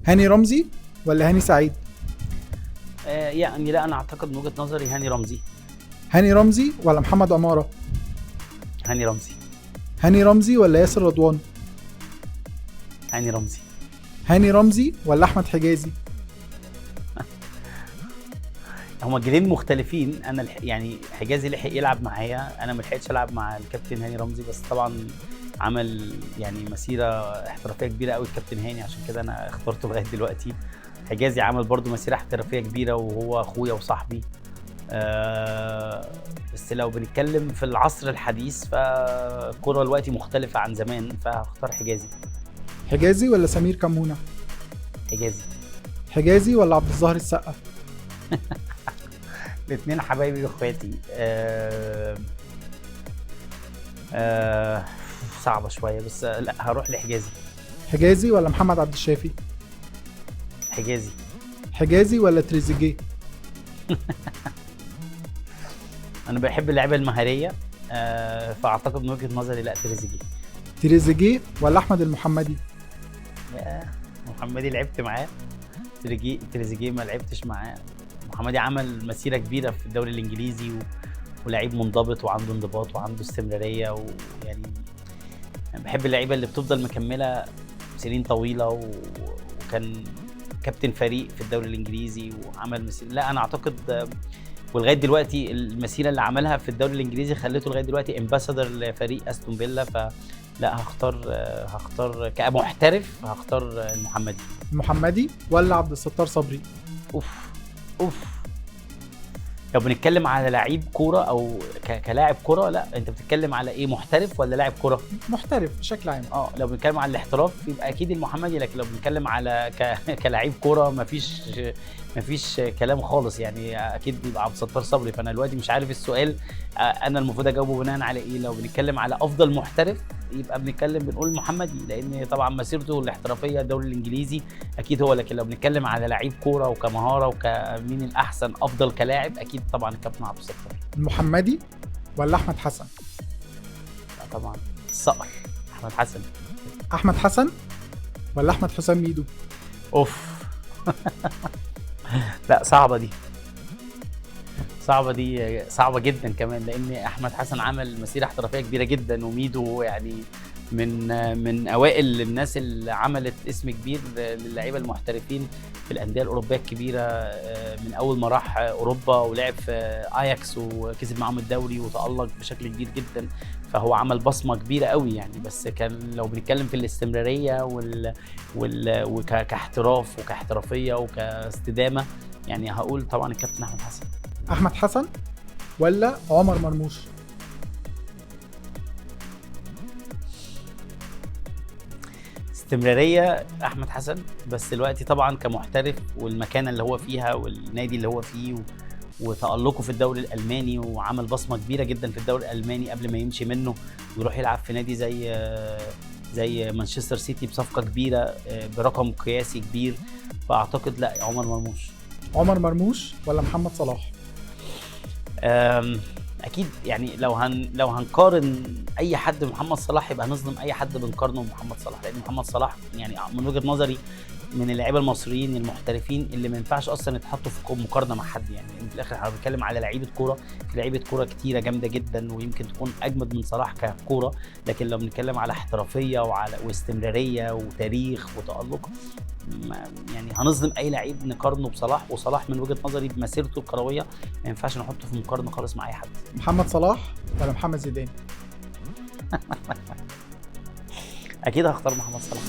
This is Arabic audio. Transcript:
هاني رمزي ولا هاني سعيد؟ يعني لا، انا اعتقد من وجهة نظري هاني رمزي. هاني رمزي ولا محمد عمارة؟ هاني رمزي. هاني رمزي ولا ياسر رضوان؟ هاني رمزي. هاني رمزي ولا احمد حجازي؟ هما جيلين مختلفين. انا يعني حجازي لحق يلعب معايا، انا ما لحقتش العب مع الكابتن هاني رمزي، بس طبعا عمل يعني مسيره احترافيه كبيره قوي الكابتن هاني، عشان كده انا اخترته لغايه دلوقتي. حجازي عمل برضو مسيره احترافيه كبيره وهو اخويا وصاحبي. بس لو بنتكلم في العصر الحديث فالكرة دلوقتي مختلفة عن زمان، فهختار حجازي. حجازي ولا سمير كمونة؟ حجازي. حجازي ولا عبد الظاهر السقا؟ الاثنين حبايبي واخواتي. صعبة شوية، بس لا، هروح لحجازي. حجازي ولا محمد عبد الشافي؟ حجازي. حجازي ولا تريزيجيه؟ انا بحب اللعيبة المهارية، فاعتقد من وجهة نظري لا، تريزيجيه. تريزيجيه ولا احمد المحمدي؟ محمدي لعبت معاه، تريزيجيه ما لعبتش معاه. محمدي عمل مسيرة كبيرة في الدوري الانجليزي ولاعيب منضبط وعنده انضباط وعنده استمرارية، ويعني بحب اللعيبة اللي بتفضل مكملة سنين طويلة وكان كابتن فريق في الدوري الانجليزي وعمل مسيرة. لا، انا اعتقد ولغايه دلوقتي المسيره اللي عملها في الدوري الانجليزي خلته لغايه دلوقتي امباسادور لفريق استون فيلا. فلا، هختار كمحترف، هختار المحمدي. المحمدي ولا عبد الستار صبري؟ اوف. لو بنتكلم على لعيب كوره او كلاعب كوره، لا، انت بتتكلم على ايه، محترف ولا لاعب كوره؟ محترف بشكل عام. لو بنتكلم على الاحتراف يبقى اكيد المحمدي، لكن لو بنتكلم على كلاعب كوره مفيش كلام خالص، يعني اكيد بيبقى عبد الستار صبري. فانا دلوقتي مش عارف السؤال انا المفروض اجاوبه بناء على ايه. لو بنتكلم على افضل محترف يبقى بنقول المحمدي، لان طبعا مسيرته الاحترافيه الدوري الانجليزي اكيد هو. لكن لو بنتكلم على لعيب كوره وكمهاره وكمين الاحسن افضل كلاعب، اكيد طبعا الكابتن عبد الستار. المحمدي ولا احمد حسن؟ طبعا الصقر احمد حسن. احمد حسن ولا احمد حسام ميدو؟ اوف. لا، صعبه صعبه جدا كمان، لان احمد حسن عمل مسيره احترافيه كبيره جدا، وميدو يعني من اوائل الناس اللي عملت اسم كبير للاعيبه المحترفين في الانديه الاوروبيه الكبيره، من اول ما راح اوروبا ولعب في اياكس وكسب معاهم الدوري وتالق بشكل كبير جدا. فهو عمل بصمه كبيره قوي يعني. بس كان لو بنتكلم في الاستمراريه وكاحتراف وكاحترافيه وكاستدامه، يعني هقول طبعا الكابتن احمد حسن. احمد حسن ولا عمر مرموش؟ استمراريه احمد حسن، بس دلوقتي طبعا كمحترف والمكانه اللي هو فيها والنادي اللي هو فيه وتألقه في الدوري الألماني، وعمل بصمة كبيرة جدا في الدوري الألماني قبل ما يمشي منه ويروح يلعب في نادي زي مانشستر سيتي بصفقة كبيرة برقم قياسي كبير. فأعتقد لا، عمر مرموش. عمر مرموش ولا محمد صلاح؟ اكيد يعني لو هنقارن اي حد بمحمد صلاح يبقى هنظلم اي حد بنقارنه بمحمد صلاح، لان محمد صلاح يعني من وجهة نظري من اللاعيبه المصريين المحترفين اللي ما ينفعش اصلا يتحطوا في مقارنه مع حد. يعني في الاخر احنا بنتكلم على لعيبه كوره، في لعيبه كوره كتيره جامده جدا ويمكن تكون اجمد من صلاح ككوره، لكن لو بنتكلم على احترافيه واستمراريه وتاريخ وتالق، يعني هنظلم اي لعيب نقارنه بصلاح. وصلاح من وجهة نظري بمسيرته الكرويه ما ينفعش نحطه في مقارنه خالص مع اي حد. محمد صلاح ولا محمد زيدان؟ اكيد هختار محمد صلاح.